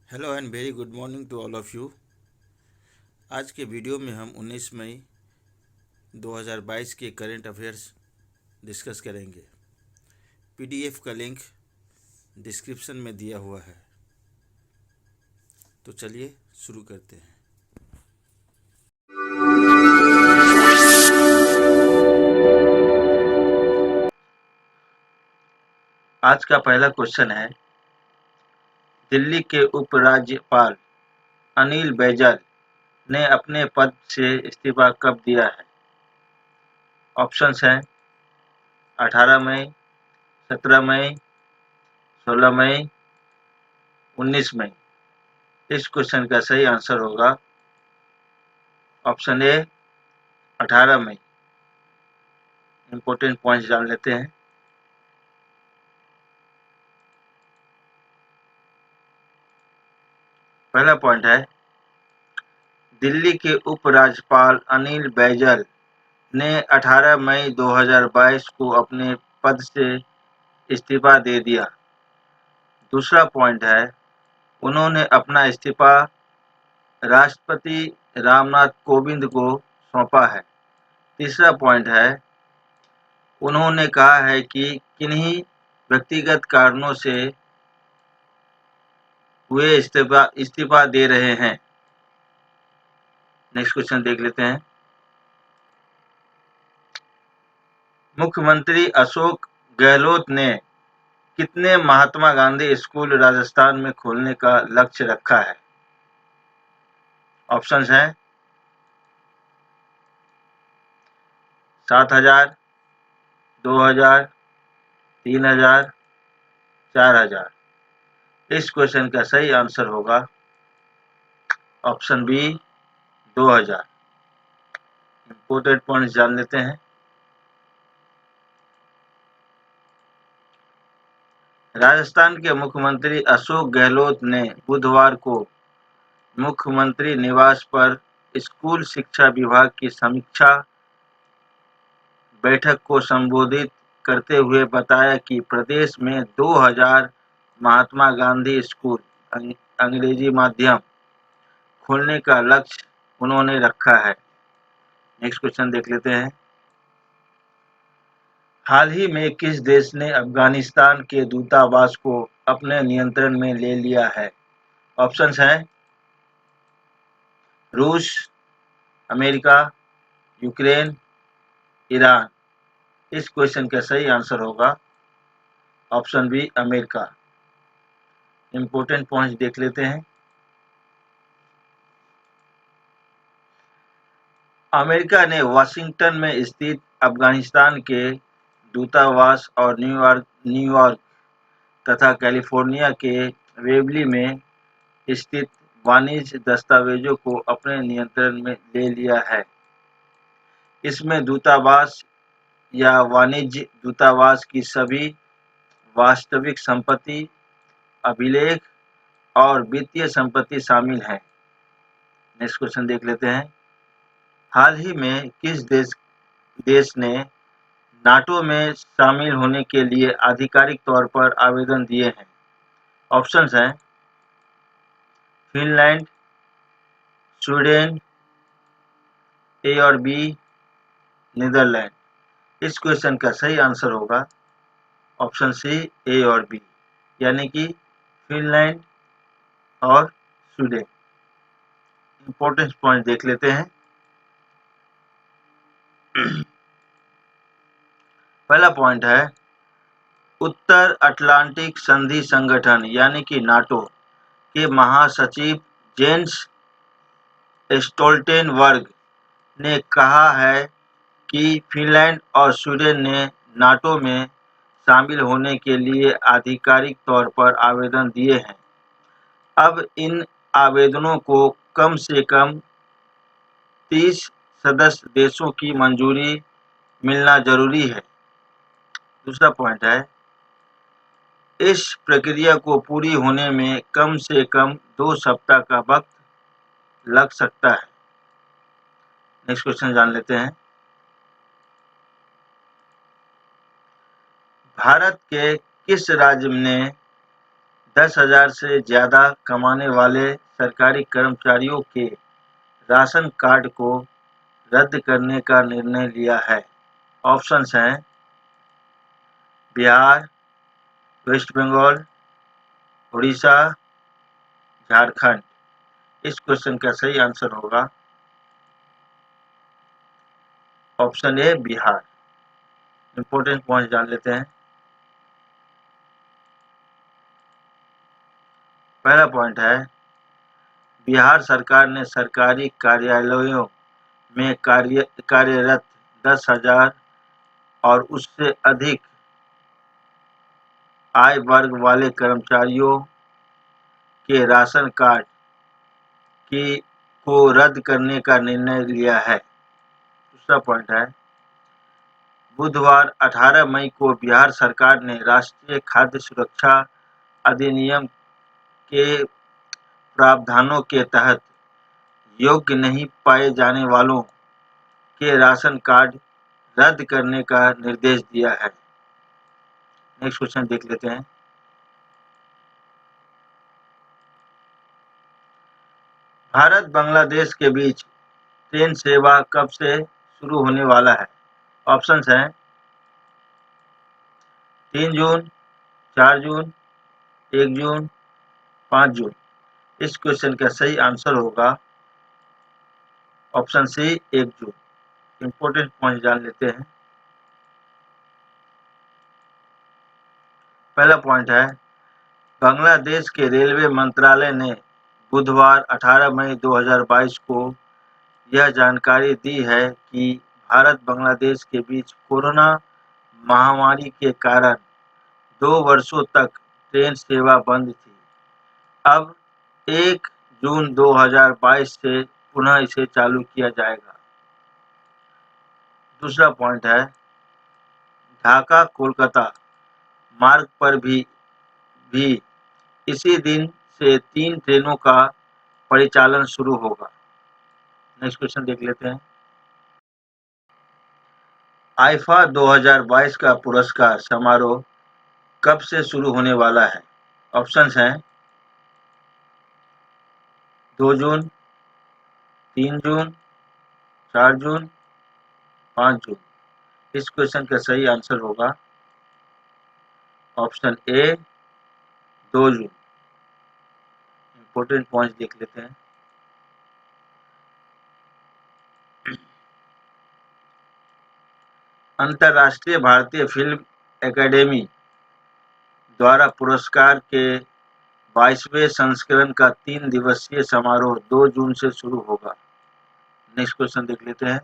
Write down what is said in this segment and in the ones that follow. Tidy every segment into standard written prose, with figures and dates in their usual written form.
Hello and very good morning to all of you. आज के video में हम 19 मई 2022 के करंट अफेयर्स डिस्कस करेंगे। पीडीएफ का लिंक डिस्क्रिप्शन में दिया हुआ है। तो चलिए शुरू करते हैं। आज का पहला क्वेश्चन है, दिल्ली के उपराज्यपाल अनिल बैजल ने अपने पद से इस्तीफा कब दिया है? ऑप्शंस हैं 18 मई, 17 मई, 16 मई, 19 मई। इस क्वेश्चन का सही आंसर होगा ऑप्शन ए 18 मई। इंपॉर्टेंट पॉइंट्स जान लेते हैं। पहला पॉइंट है, दिल्ली के उपराज्यपाल अनिल बैजल ने 18 मई 2022 को अपने पद से इस्तीफा दे दिया। दूसरा पॉइंट है, उन्होंने अपना इस्तीफा राष्ट्रपति रामनाथ कोविंद को सौंपा है। तीसरा पॉइंट है, उन्होंने कहा है कि किन्हीं व्यक्तिगत कारणों से वे इस्तीफा दे रहे हैं। नेक्स्ट क्वेश्चन देख लेते हैं। मुख्यमंत्री अशोक गहलोत ने कितने महात्मा गांधी स्कूल राजस्थान में खोलने का लक्ष्य रखा है? ऑप्शंस हैं 7,000, 2,000, 3,000, 4,000। इस क्वेश्चन का सही आंसर होगा ऑप्शन बी 2,000। इंपोर्टेंट पॉइंट्स जान लेते हैं। राजस्थान के मुख्यमंत्री अशोक गहलोत ने बुधवार को मुख्यमंत्री निवास पर स्कूल शिक्षा विभाग की समीक्षा बैठक को संबोधित करते हुए बताया कि प्रदेश में 2,000 महात्मा गांधी स्कूल अंग्रेजी माध्यम खोलने का लक्ष्य उन्होंने रखा है। नेक्स्ट क्वेश्चन देख लेते हैं। हाल ही में किस देश ने अफगानिस्तान के दूतावास को अपने नियंत्रण में ले लिया है? ऑप्शंस हैं रूस, अमेरिका, यूक्रेन, ईरान। इस क्वेश्चन का सही आंसर होगा option B America. Important points देख लेते हैं। अमेरिका ने वाशिंगटन में स्थित अफगानिस्तान के दूतावास और न्यूयॉर्क तथा कैलिफोर्निया के वेबली में स्थित वाणिज्य दस्तावेजों को अपने नियंत्रण में ले लिया है। इसमें दूतावास या वाणिज्य दूतावास की सभी वास्तविक संपत्ति, अभिलेख और वित्तीय संपत्ति शामिल है। नेक्स्ट क्वेश्चन देख लेते हैं। हाल ही में किस देश ने नाटो में शामिल होने के लिए आधिकारिक तौर पर आवेदन दिए हैं? ऑप्शंस हैं फिनलैंड, स्वीडन, ए और बी, नीदरलैंड। इस क्वेश्चन का सही आंसर होगा ऑप्शन सी ए और बी, यानी कि फिनलैंड और स्वीडन। इंपॉर्टेंट पॉइंट देख लेते हैं। पहला पॉइंट है, उत्तर अटलांटिक संधि संगठन यानी कि नाटो के महासचिव जेन्स स्टोल्टेनबर्ग ने कहा है कि फिनलैंड और स्वीडन ने नाटो में शामिल होने के लिए आधिकारिक तौर पर आवेदन दिए हैं। अब इन आवेदनों को कम से कम 30 सदस्य देशों की मंजूरी मिलना जरूरी है। दूसरा पॉइंट है, इस प्रक्रिया को पूरी होने में कम से कम 2 सप्ताह का वक्त लग सकता है। नेक्स्ट क्वेश्चन जान लेते हैं। भारत के किस राज्य ने 10,000 से ज़्यादा कमाने वाले सरकारी कर्मचारियों के राशन कार्ड को रद्द करने का निर्णय लिया है। ऑप्शंस हैं बिहार, वेस्ट बंगाल, उड़ीसा, झारखंड। इस क्वेश्चन का सही आंसर होगा ऑप्शन ए बिहार। इंपॉर्टेंट पॉइंट जान लेते हैं। पहला पॉइंट है बिहार सरकार ने सरकारी कार्यालयों में कार्यरत 10,000 और उससे अधिक आय वर्ग वाले कर्मचारियों के राशन कार्ड की को रद्द करने का निर्णय लिया है। दूसरा पॉइंट है बुधवार 18 मई को बिहार सरकार ने राष्ट्रीय खाद्य सुरक्षा अधिनियम के प्रावधानों के तहत योग्य नहीं पाए जाने वालों के राशन कार्ड रद्द करने का निर्देश दिया है। नेक्स्ट क्वेश्चन देख लेते हैं। भारत बांग्लादेश के बीच ट्रेन सेवा कब से शुरू होने वाला है? ऑप्शंस हैं 3 जून, 4 जून, 1 जून, 5 जून। इस क्वेश्चन का सही आंसर होगा ऑप्शन सी 1 जून। इंपॉर्टेंट पॉइंट जान लेते हैं। पहला पॉइंट है बांग्लादेश के रेलवे मंत्रालय ने बुधवार 18 मई 2022 को यह जानकारी दी है कि भारत बांग्लादेश के बीच कोरोना महामारी के कारण 2 वर्षों तक ट्रेन सेवा बंद थी। अब 1 जून 2022 से पुनः इसे चालू किया जाएगा। दूसरा पॉइंट है ढाका कोलकाता मार्ग पर भी इसी दिन से 3 ट्रेनों का परिचालन शुरू होगा। नेक्स्ट क्वेश्चन देख लेते हैं। आईफा 2022 का पुरस्कार समारोह कब से शुरू होने वाला है? ऑप्शंस हैं 2 जून, 3 जून, 4 जून, 5 जून। इस क्वेश्चन का सही आंसर होगा ऑप्शन ए 2 जून। इंपॉर्टेंट पॉइंट देख लेते हैं। अंतर्राष्ट्रीय भारतीय फिल्म एकेडमी द्वारा पुरस्कार के 22वें संस्करण का 3 दिवसीय समारोह 2 जून से शुरू होगा। नेक्स्ट क्वेश्चन देख लेते हैं।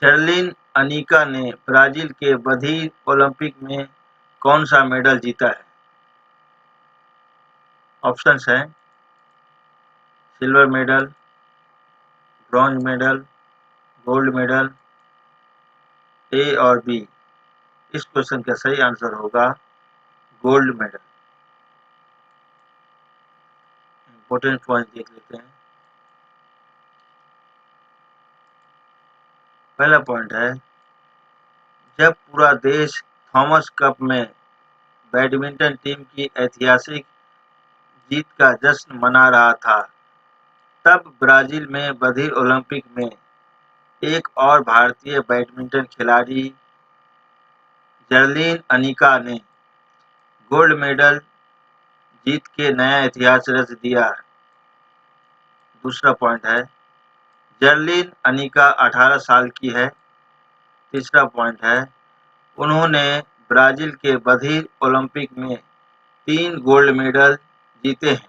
जर्लिन अनिका ने ब्राजील के बधिर ओलंपिक में कौन सा मेडल जीता है? ऑप्शंस हैं silver medal, bronze medal, gold medal, A और बी। इस क्वेश्चन का सही आंसर होगा गोल्ड मेडल। इंपॉर्टेंट पॉइंट देख लेते हैं। पहला पॉइंट है जब पूरा देश थॉमस कप में बैडमिंटन टीम की ऐतिहासिक जीत का जश्न मना रहा था तब ब्राजील में बधिर ओलंपिक में एक और भारतीय बैडमिंटन खिलाड़ी जर्लिन अनिका ने गोल्ड मेडल जीत के नया इतिहास रच दिया। दूसरा पॉइंट है जर्लिन अनिका 18 साल की है। तीसरा पॉइंट है उन्होंने ब्राजील के बधिर ओलंपिक में 3 गोल्ड मेडल जीते हैं।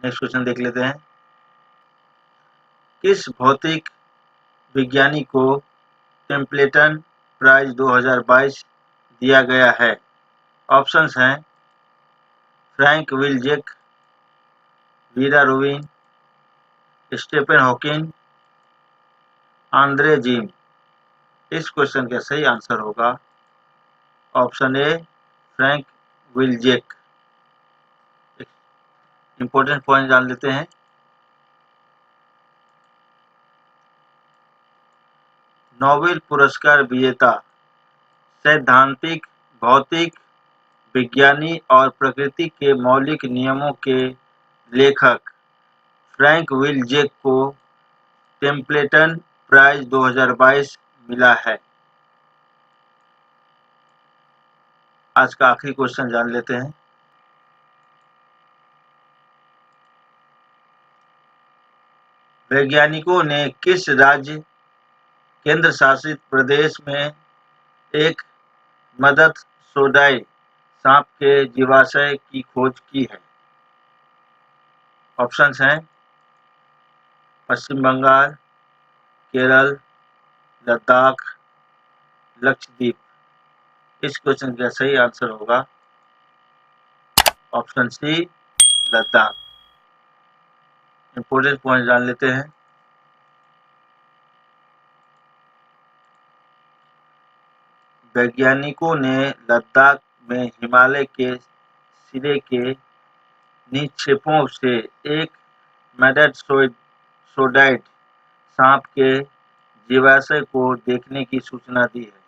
नेक्स्ट क्वेश्चन देख लेते हैं। किस भौतिक विज्ञानी को टेम्पलेटन प्राइज 2022 दिया गया है? ऑप्शंस हैं Frank Wilczek, Vera Rubin, Stephen Hawking, Andre Geim. इस क्वेश्चन का सही आंसर होगा option A Frank Wilczek. Important point जान लेते हैं। नोबेल पुरस्कार विजेता सैद्धांतिक भौतिक विज्ञानी और प्रकृति के मौलिक नियमों के लेखक फ्रैंक विल जेक को टेम्पलेटन प्राइज 2022 मिला है। आज का आखिरी क्वेश्चन जान लेते हैं। वैज्ञानिकों ने किस राज्य केंद्र शासित प्रदेश में एक मदद-सोडाई सांप के जीवाश्य की खोज की है? ऑप्शंस हैं पश्चिम बंगाल, केरल, लद्दाख, लक्षद्वीप। इस क्वेश्चन का सही आंसर होगा option C, Ladakh. Important point जान लेते हैं। वैज्ञानिकों ने लद्दाख में हिमालय के सिरे के निक्षेपों से एक मेडसोडाइट सांप के जीवाश्य को देखने की सूचना दी है।